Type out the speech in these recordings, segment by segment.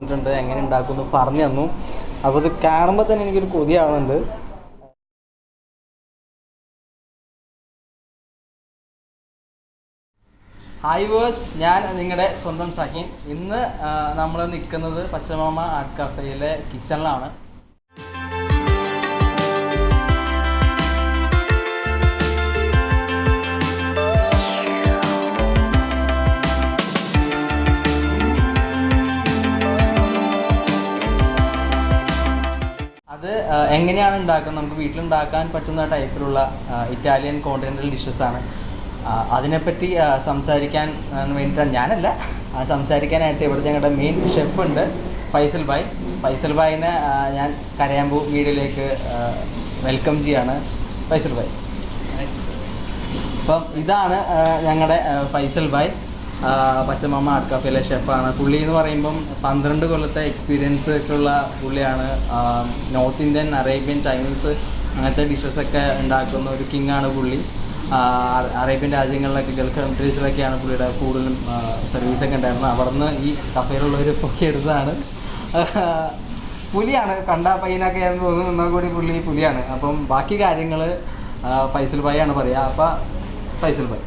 എങ്ങനെ ഉണ്ടാക്കുമെന്ന് പറഞ്ഞു തന്നു. അപ്പോൾ ഇത് കാണുമ്പോൾ തന്നെ എനിക്കൊരു കൊതിയാവുന്നുണ്ട്. ഹായ് വേഴ്സ്, ഞാൻ നിങ്ങളുടെ സ്വന്തം സഹീൻ. ഇന്ന് നമ്മൾ നിൽക്കുന്നത് പച്ചമാമ ആർട്ട് കഫേയിലെ കിച്ചണിലാണ്. അത് എങ്ങനെയാണ് ഉണ്ടാക്കുന്നത്, നമുക്ക് വീട്ടിലുണ്ടാക്കാൻ പറ്റുന്ന ടൈപ്പിലുള്ള ഇറ്റാലിയൻ കോണ്ടിനെൻ്റൽ ഡിഷസാണ്. അതിനെപ്പറ്റി സംസാരിക്കാൻ വേണ്ടിയിട്ടാണ്, ഞാനല്ല സംസാരിക്കാനായിട്ട് ഇവിടുത്തെ ഞങ്ങളുടെ മെയിൻ ഷെഫുണ്ട് ഫൈസൽ ഭായിനെ ഞാൻ കരയാമ്പൂ വീഡിയോയിലേക്ക് വെൽക്കം ചെയ്യാണ്. ഫൈസൽ ഭായ്, അപ്പം ഇതാണ് ഞങ്ങളുടെ ഫൈസൽ ഭായ്, പച്ചമാമ ആർട്ട് കഫേയിലെ ഷെഫാണ്. പുള്ളി എന്ന് പറയുമ്പം 12 കൊല്ലത്തെ എക്സ്പീരിയൻസ് ഒക്കെ ഉള്ള പുള്ളിയാണ്. നോർത്ത് ഇന്ത്യൻ, അറേബ്യൻ, ചൈനീസ് അങ്ങനത്തെ ഡിഷസൊക്കെ ഉണ്ടാക്കുന്ന ഒരു കിങ്ങാണ് പുള്ളി. അറേബ്യൻ രാജ്യങ്ങളിലൊക്കെ, ഗൾഫ് കൺട്രീസിലൊക്കെയാണ് പുള്ളിയുടെ കൂടുതലും സർവീസൊക്കെ ഉണ്ടായിരുന്നത്. അവിടെ നിന്ന് ഈ കഫേയിലുള്ളവർ പൊക്കിയെടുത്തതാണ്. പുലിയാണ്, കണ്ട പയ്യനൊക്കെ ആയിരുന്നു തോന്നുന്നു, എന്നാൽ കൂടി പുലിയാണ്. അപ്പം ബാക്കി കാര്യങ്ങൾ ഫൈസൽ ഭായി ആണ് പറയുക. അപ്പോൾ ഫൈസൽ ഭായ്,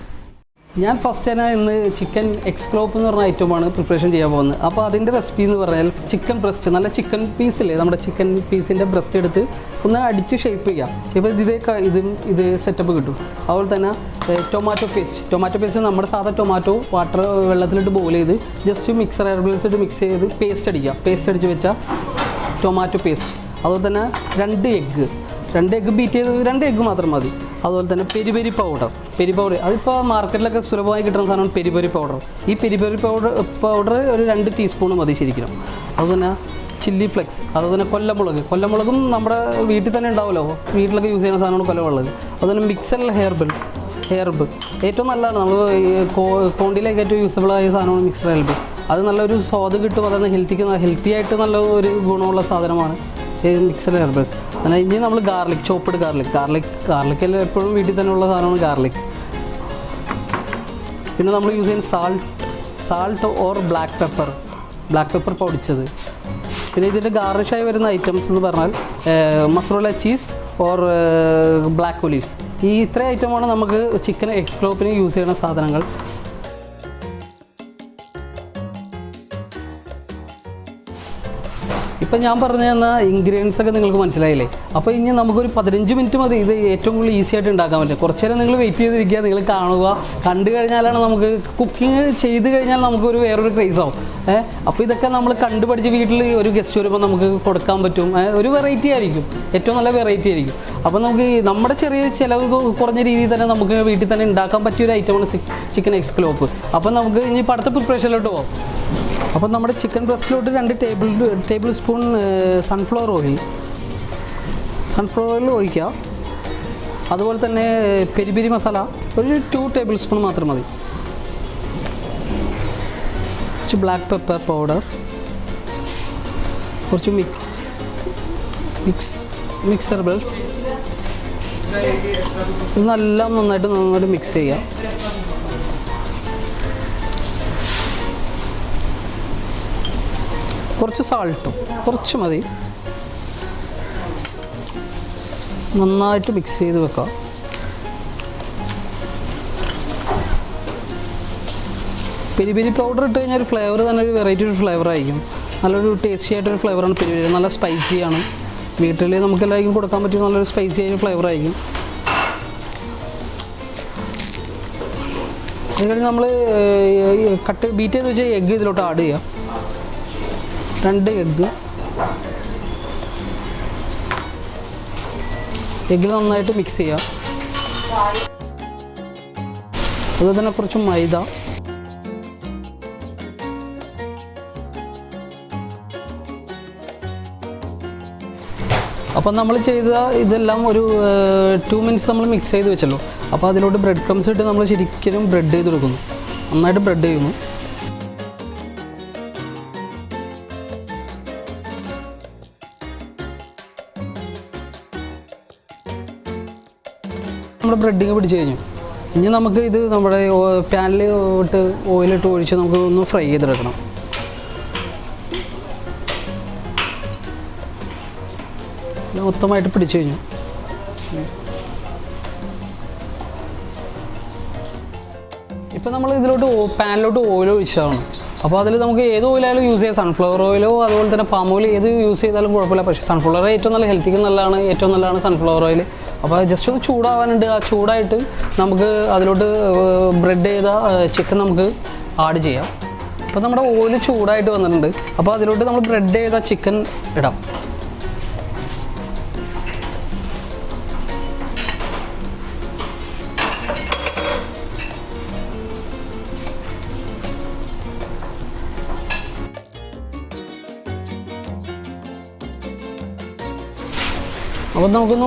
ഞാൻ ഫസ്റ്റ് തന്നെ ഇന്ന് ചിക്കൻ എക്സ്ക്ലോപ്പ് എന്ന് പറഞ്ഞ ഐറ്റമാണ് പ്രിപ്പറേഷൻ ചെയ്യാൻ പോകുന്നത്. അപ്പോൾ അതിൻ്റെ റെസിപ്പി എന്ന് പറഞ്ഞാൽ ചിക്കൻ ബ്രസ്റ്റ്, നല്ല ചിക്കൻ പീസില്ലേ, നമ്മുടെ ചിക്കൻ പീസിൻ്റെ ബ്രസ്റ്റ് എടുത്ത് ഒന്ന് അടിച്ച് ഷേപ്പ് ചെയ്യാം. ഇപ്പോൾ ഇത് സെറ്റപ്പ് കിട്ടും. അതുപോലെ തന്നെ ടൊമാറ്റോ പേസ്റ്റ് നമ്മുടെ സാധാ ടൊമാറ്റോ വാട്ടർ വെള്ളത്തിലിട്ട് ബോയിൽ ചെയ്ത് ജസ്റ്റ് മിക്സർ ഹെർബൽസ് ഇട്ട് മിക്സ് ചെയ്ത് പേസ്റ്റ് അടിച്ച് വെച്ചാൽ ടൊമാറ്റോ പേസ്റ്റ്. അതുപോലെ തന്നെ 2 എഗ്ഗ് ബീറ്റ് ചെയ്ത് 2 എഗ്ഗ് മാത്രം മതി. അതുപോലെ തന്നെ പെരി പൗഡർ അതിപ്പോൾ മാർക്കറ്റിലൊക്കെ സുലഭമായി കിട്ടുന്ന സാധനമാണ് പെരി പൗഡർ. ഈ പെരി പൗഡർ ഒരു 2 ടീസ്പൂൺ മതി ശരിക്കും. അതുപോലെ തന്നെ ചില്ലി ഫ്ലെക്സ്, അതുപോലെ തന്നെ കൊല്ലമുളകും നമ്മുടെ വീട്ടിൽ തന്നെ ഉണ്ടാവുമല്ലോ, വീട്ടിലൊക്കെ യൂസ് ചെയ്യുന്ന സാധനമാണ് കൊല്ലമുളക്. അതുപോലെ മിക്സഡ് ഹെർബ് ഏറ്റവും നല്ലതാണ്, നമ്മൾ കോണ്ടിയിലേക്ക് ഏറ്റവും യൂസബിളായ സാധനമാണ് മിക്സഡ് ഹെർബ്. അത് നല്ലൊരു സ്വാദ് കിട്ടും. അതാണ് ഹെൽത്തി ആയിട്ട് നല്ല ഒരു ഗുണമുള്ള സാധനമാണ് മിക്സഡ് ഹെർബൽസ്. എന്നാൽ ഇനി നമ്മൾ ചോപ്പ്ഡ് ഗാർലിക് എപ്പോഴും വീട്ടിൽ തന്നെ ഉള്ള സാധനമാണ് ഗാർലിക്. പിന്നെ നമ്മൾ യൂസ് ചെയ്യുന്ന സാൾട്ട് ഓർ ബ്ലാക്ക് പെപ്പർ പൊടിച്ചത്. പിന്നെ ഇതിൻ്റെ ഗാർണിഷായി വരുന്ന ഐറ്റംസ് എന്ന് പറഞ്ഞാൽ മസറോല ചീസ് ഓർ ബ്ലാക്ക് ഒലീവ്സ്. ഈ ഇത്രയും ഐറ്റമാണ് നമുക്ക് ചിക്കൻ എക്സ്ക്ലോപ്പിന് യൂസ് ചെയ്യുന്ന സാധനങ്ങൾ. ഇപ്പം ഞാൻ പറഞ്ഞു തന്ന ഇൻഗ്രീഡിയൻസ് ഒക്കെ നിങ്ങൾക്ക് മനസ്സിലായില്ലേ? അപ്പോൾ ഇനി നമുക്കൊരു 15 മിനിറ്റ് മതി ഇത് ഏറ്റവും കൂടുതൽ ഈസി ആയിട്ട് ഉണ്ടാക്കാൻ പറ്റും. കുറച്ച് നേരം നിങ്ങൾ വെയിറ്റ് ചെയ്തിരിക്കുക, നിങ്ങൾ കണ്ടു കഴിഞ്ഞാലാണ് നമുക്ക് കുക്കിംഗ് ചെയ്ത് കഴിഞ്ഞാൽ നമുക്കൊരു വേറൊരു ക്രേസ് ആവും. അപ്പോൾ ഇതൊക്കെ നമ്മൾ കണ്ടുപഠിച്ച് വീട്ടിൽ ഒരു ഗസ്റ്റ് വരുമ്പോൾ നമുക്ക് കൊടുക്കാൻ പറ്റും. ഒരു വെറൈറ്റി ആയിരിക്കും, ഏറ്റവും നല്ല വെറൈറ്റി ആയിരിക്കും. അപ്പോൾ നമുക്ക് നമ്മുടെ ചെറിയ ചിലവ് കുറഞ്ഞ രീതിയിൽ തന്നെ നമുക്ക് വീട്ടിൽ തന്നെ ഉണ്ടാക്കാൻ പറ്റിയൊരു ഐറ്റമാണ് ചിക്കൻ എക്സ്ക്ലോപ്പ്. അപ്പോൾ നമുക്ക് ഇനി അടുത്ത പ്രിപ്പറേഷനിലോട്ട് പോകാം. അപ്പോൾ നമ്മുടെ ചിക്കൻ ബ്രസ്റ്റിലോട്ട് 2 ടേബിൾ സ്പൂൺ സൺഫ്ലവർ ഓയിൽ ഒഴിക്കുക. അതുപോലെ തന്നെ പെരി മസാല ഒരു 2 ടേബിൾ സ്പൂൺ മാത്രം മതി. കുറച്ച് ബ്ലാക്ക് പെപ്പർ പൗഡർ, കുറച്ച് മിക്സ് ഹെർബൽസ്. ഇതെല്ലാം നന്നായിട്ട് മിക്സ് ചെയ്യുക. കുറച്ച് സാൾട്ടും കുറച്ച് മതി. നന്നായിട്ട് മിക്സ് ചെയ്ത് വെക്കാം. പെരി പൗഡർ ഇട്ട് കഴിഞ്ഞാൽ ഒരു ഫ്ലേവർ തന്നെ ഒരു വെറൈറ്റി ഒരു ഫ്ലേവർ ആയിരിക്കും. നല്ലൊരു ടേസ്റ്റി ആയിട്ടൊരു ഫ്ലേവറാണ് പെരി. നല്ല സ്പൈസിയാണ്, വീട്ടിൽ നമുക്ക് എല്ലാവർക്കും കൊടുക്കാൻ പറ്റിയ നല്ലൊരു സ്പൈസി ആയ ഫ്ലേവർ ആയിരിക്കും. അത് കഴിഞ്ഞ് നമ്മൾ ബീറ്റ് ചെയ്ത് വെച്ചാൽ എഗ്ഗ് ഇതിലോട്ട് ആഡ് ചെയ്യാം. 2 എഗ്ഗ് നന്നായിട്ട് മിക്സ് ചെയ്യാം. അതുപോലെ തന്നെ കുറച്ച് മൈദ, അപ്പം നമ്മൾ ചെയ്ത ഇതെല്ലാം ഒരു 2 മിനിറ്റ്സ് നമ്മൾ മിക്സ് ചെയ്ത് വെച്ചല്ലോ. അപ്പോൾ അതിലോട്ട് ബ്രെഡ് ക്രംസ് ഇട്ട് നമ്മൾ ശരിക്കും ബ്രെഡ് ചെയ്ത് കൊടുക്കുന്നു, നന്നായിട്ട് ബ്രെഡ് ചെയ്യുന്നു. നമ്മുടെ ബ്രെഡിങ് പിടിച്ച് കഴിഞ്ഞു. ഇനി നമുക്ക് ഇത് നമ്മുടെ പാനിൽ ഇട്ട് ഓയിലിട്ട് ഒഴിച്ച് നമുക്ക് ഒന്ന് ഫ്രൈ ചെയ്തെടുക്കണം. മൊത്തമായിട്ട് പിടിച്ചു കഴിഞ്ഞു. ഇപ്പോൾ നമ്മൾ ഇതിലോട്ട് പാനിലോട്ട് ഓയിൽ ഒഴിച്ചതാണ്. അപ്പോൾ അതിൽ നമുക്ക് ഏത് ഓയിലായാലും യൂസ് ചെയ്യാം. സൺഫ്ലവർ ഓയിലോ അതുപോലെ തന്നെ പാം ഓയിൽ ഏത് യൂസ് ചെയ്താലും കുഴപ്പമില്ല. പക്ഷേ സൺഫ്ലവർ ഏറ്റവും നല്ല ഹെൽത്തിക്ക് നല്ലതാണ്, ഏറ്റവും നല്ലതാണ് സൺഫ്ലവർ ഓയിൽ. അപ്പോൾ ജസ്റ്റ് ഒന്ന് ചൂടാവാനുണ്ട്. ആ ചൂടായിട്ട് നമുക്ക് അതിലോട്ട് ബ്രെഡ് ചെയ്ത ചിക്കൻ നമുക്ക് ആഡ് ചെയ്യാം. അപ്പോൾ നമ്മുടെ ഓയിൽ ചൂടായിട്ട് വന്നിട്ടുണ്ട്. അപ്പോൾ അതിലോട്ട് നമ്മൾ ബ്രെഡ് ചെയ്ത ചിക്കൻ ഇടാം. അപ്പോൾ നമുക്കൊന്ന്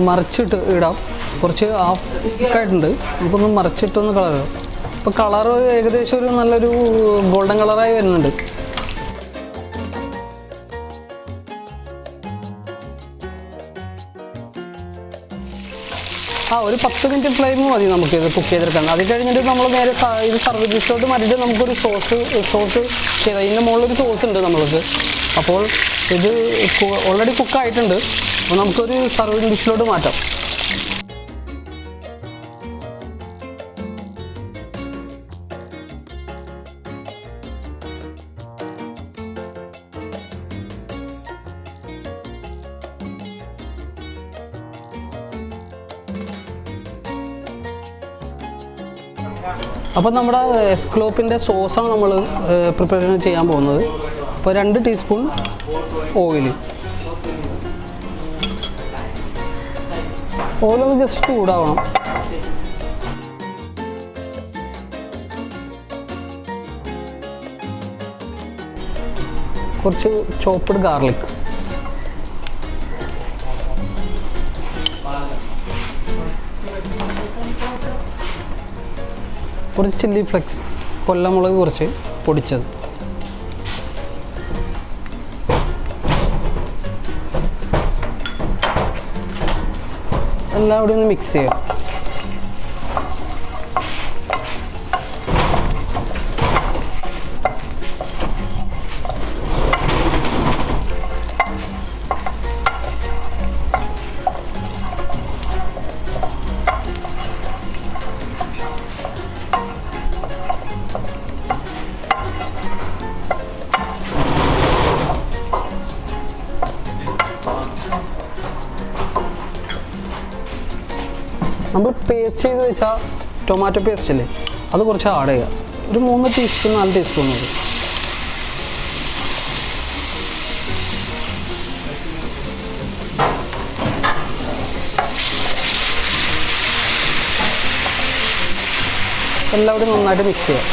മറിച്ചിട്ട് ഇടാം. കുറച്ച് ഹാഫ് കുക്കായിട്ടുണ്ട്. നമുക്കൊന്ന് മറിച്ചിട്ടൊന്ന് കളർ ഇടാം. അപ്പോൾ കളർ ഏകദേശം ഒരു നല്ലൊരു ഗോൾഡൻ കളറായി വരുന്നുണ്ട്. ഒരു 10 മിനിറ്റ് ഫ്ലെയിം മതി നമുക്കിത് കുക്ക് ചെയ്തെടുക്കാൻ. അത് കഴിഞ്ഞിട്ട് നമ്മൾ നേരെ ഇത് സർവീസ് ഡിഷിലോട്ട് മാറ്റിയിട്ട് നമുക്കൊരു സോസ് ചെയ്താൽ ഇതിൻ്റെ മുകളിലൊരു സോസ് ഉണ്ട് നമ്മൾക്ക്. അപ്പോൾ ഇത് ഓൾറെഡി കുക്കായിട്ടുണ്ട്. അപ്പോൾ നമുക്കൊരു സർവീസ് ഡിഷിലോട്ട് മാറ്റാം. അപ്പോൾ നമ്മുടെ എസ്കലോപ്പിൻ്റെ സോസാണ് നമ്മൾ പ്രിപ്പറേഷൻ ചെയ്യാൻ പോകുന്നത്. അപ്പോൾ 2 ടീസ്പൂൺ ഓയിൽ. ഓയിലൊന്ന് ജസ്റ്റ് ചൂടാവണം. കുറച്ച് ചോപ്പ്ഡ് ഗാർലിക്, കുറച്ച് ചില്ലി ഫ്ലെക്സ്, കൊല്ലമുളക് കുറച്ച് പൊടിച്ചത്, എല്ലാം കൂടി ഒന്ന് മിക്സ് ചെയ്യാം. നമ്മൾ പേസ്റ്റ് ചെയ്ത് വെച്ചാൽ ടൊമാറ്റോ പേസ്റ്റ് അല്ലേ, അത് കുറച്ച് ആഡ് ചെയ്യുക. ഒരു 3 ടീസ്പൂൺ 4 ടീസ്പൂൺ മതി. എല്ലാവരും നന്നായിട്ട് മിക്സ് ചെയ്യാം.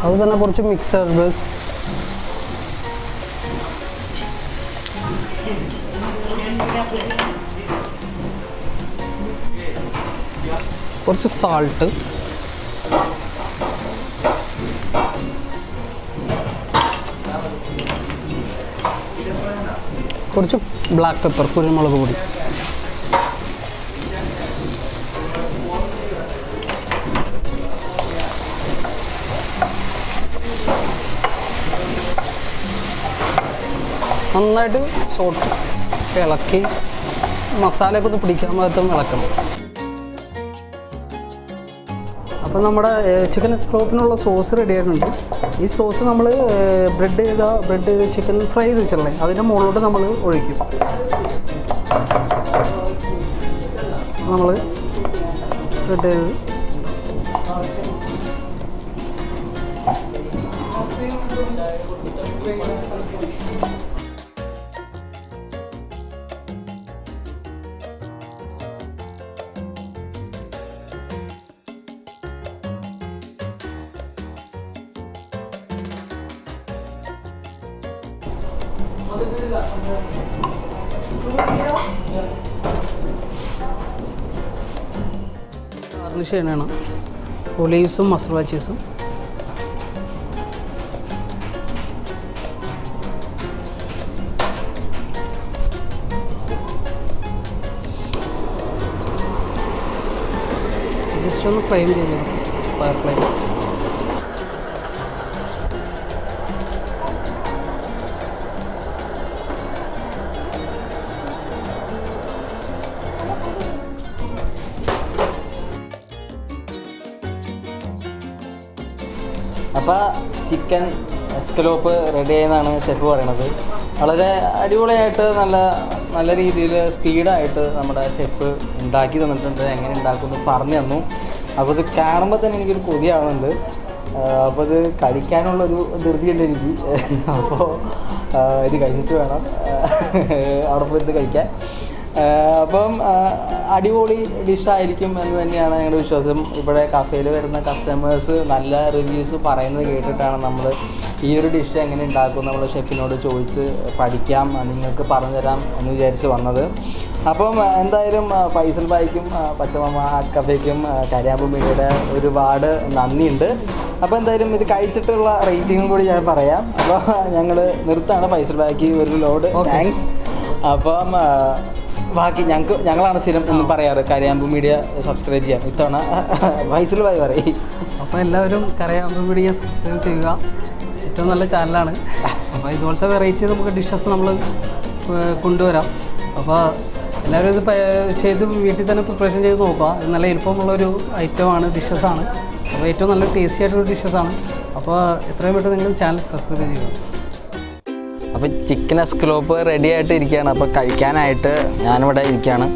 അത് തന്നെ കുറച്ച് മിക്സ് ഹെർബൽസ്, കുറച്ച് സാൾട്ട്, കുറച്ച് ബ്ലാക്ക് പെപ്പർ, കുരുമുളക് പൊടി, നന്നായിട്ട് സോട്ട് ഇളക്കി മസാലയൊക്കെ ഒന്ന് പിടിക്കാൻ പാകത്തും ഇളക്കണം. അപ്പോൾ നമ്മുടെ ചിക്കൻ എസ്കലോപ്പിനുള്ള സോസ് റെഡി ആയിട്ടുണ്ട്. ഈ സോസ് നമ്മൾ ബ്രെഡ് ചെയ്ത് ചിക്കൻ ഫ്രൈ ചെയ്ത് വെച്ചിട്ടുള്ളത് അതിൻ്റെ മുകളിലോട്ട് നമ്മൾ ഒഴിക്കും. നമ്മൾ ബ്രെഡ് ചെയ്ത് ഗാർണിഷ് ചെയ്യണം. ഒലീവ്സും മസാല ചീസും, ജസ്റ്റ് ഒന്ന് ഫ്ലെയിം ചെയ്ത് ഫയർ ഫ്ലെയിം. അപ്പോൾ ചിക്കൻ എസ്കലോപ്പ് റെഡി ആയെന്നാണ് ഷെഫ് പറയണത്. വളരെ അടിപൊളിയായിട്ട് നല്ല രീതിയിൽ സ്പീഡായിട്ട് നമ്മുടെ ഷെഫ് ഉണ്ടാക്കി തന്നിട്ടുണ്ട്. എങ്ങനെ ഉണ്ടാക്കുമെന്ന് പറഞ്ഞു തന്നു. അപ്പോൾ ഇത് കാണുമ്പോൾ തന്നെ എനിക്കൊരു കൊതിയാവുന്നുണ്ട്. അപ്പോൾ ഇത് കഴിക്കാനുള്ളൊരു ധൃതിയുണ്ട് എനിക്ക്. അപ്പോൾ ഇത് കഴിഞ്ഞിട്ട് വേണം അവിടെ പോയിട്ട് കഴിക്കാൻ. അപ്പം അടിപൊളി ഡിഷായിരിക്കും എന്ന് തന്നെയാണ് ഞങ്ങളുടെ വിശ്വാസം. ഇവിടെ കഫേയിൽ വരുന്ന കസ്റ്റമേഴ്സ് നല്ല റിവ്യൂസ് പറയുന്നത് കേട്ടിട്ടാണ് നമ്മൾ ഈ ഒരു ഡിഷ് എങ്ങനെ ഉണ്ടാക്കും നമ്മൾ ഷെഫിനോട് ചോദിച്ച് പഠിക്കാം, നിങ്ങൾക്ക് പറഞ്ഞു തരാം എന്ന് വിചാരിച്ച് വന്നത്. അപ്പം എന്തായാലും ഫൈസൽ ഭായിക്കും പച്ചമാമ ആർട്ട് കഫേക്കും കരയാമ്പൂ മീഡിയയുടെ ഒരുപാട് നന്ദിയുണ്ട്. അപ്പോൾ എന്തായാലും ഇത് കഴിച്ചിട്ടുള്ള റേറ്റിങ്ങും കൂടി ഞാൻ പറയാം. അപ്പോൾ ഞങ്ങൾ നിർത്താണ്. ഫൈസൽ ഭായിക്ക് ഒരു ലോഡ് താങ്ക്സ്. അപ്പം ബാക്കി ഞങ്ങളാണ് സ്ഥിരം എന്ന് പറയാറ് കരയാമ്പൂ മീഡിയ സബ്സ്ക്രൈബ് ചെയ്യാം. ഇത്തവണ ഫൈസൽ ഭായി പറയും. അപ്പോൾ എല്ലാവരും കരയാമ്പൂ മീഡിയ സബ്സ്ക്രൈബ് ചെയ്യുക. ഏറ്റവും നല്ല ചാനലാണ്. അപ്പോൾ ഇതുപോലത്തെ വെറൈറ്റി നമുക്ക് ഡിഷസ് നമ്മൾ കൊണ്ടുവരാം. അപ്പോൾ എല്ലാവരും ഇത് ചെയ്ത് വീട്ടിൽ തന്നെ പ്രിപ്പറേഷൻ ചെയ്ത് നോക്കുക. ഇത് നല്ല എളുപ്പമുള്ളൊരു ഐറ്റമാണ്, ഡിഷസാണ്. അപ്പോൾ ഏറ്റവും നല്ല ടേസ്റ്റി ആയിട്ടുള്ള ഡിഷസാണ്. അപ്പോൾ എത്രയും പെട്ടെന്ന് നിങ്ങൾ ചാനൽ സബ്സ്ക്രൈബ് ചെയ്യുക. അപ്പോൾ ചിക്കൻ എസ്കലോപ്പ് റെഡി ആയിട്ട് ഇരിക്കുകയാണ്. അപ്പോൾ കഴിക്കാനായിട്ട് ഞാനിവിടെ ഇരിക്കുകയാണ്.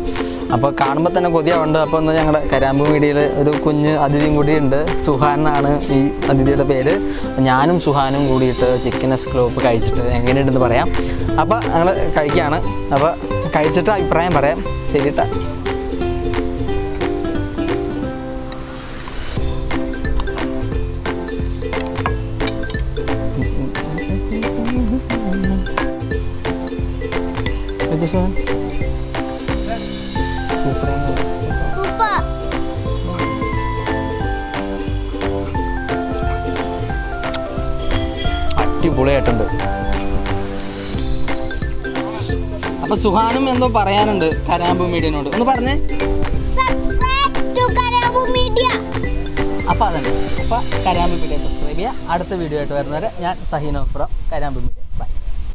അപ്പോൾ കാണുമ്പോൾ തന്നെ കൊതിയാവുണ്ട്. അപ്പോൾ ഒന്ന് ഞങ്ങളുടെ കരയാമ്പൂ മീഡിയയിൽ ഒരു കുഞ്ഞ് അതിഥിയും കൂടി ഉണ്ട്. സുഹാൻ എന്നാണ് ഈ അതിഥിയുടെ പേര്. ഞാനും സുഹാനും കൂടിയിട്ട് ചിക്കൻ എസ്കലോപ്പ് കഴിച്ചിട്ട് എങ്ങനെയുണ്ടെന്ന് പറയാം. അപ്പോൾ ഞങ്ങൾ കഴിക്കുകയാണ്. അപ്പോൾ കഴിച്ചിട്ട് അഭിപ്രായം പറയാം. ശരിട്ടാ. അടിപൊളിയായിട്ടുണ്ട്. അപ്പൊ സുഹാനും എന്തോ പറയാനുണ്ട് കരയാമ്പൂ മീഡിയനോട്, ഒന്ന് പറഞ്ഞേ. അപ്പൊ അതന്നെ. അപ്പൊ കരയാമ്പൂ മീഡിയ സബ്സ്ക്രൈബ് ചെയ്യുക. അടുത്ത വീഡിയോ ആയിട്ട് വരുന്നവരെ ഞാൻ സഹീനോ ഫ്രം കരയാമ്പൂ മീഡിയ.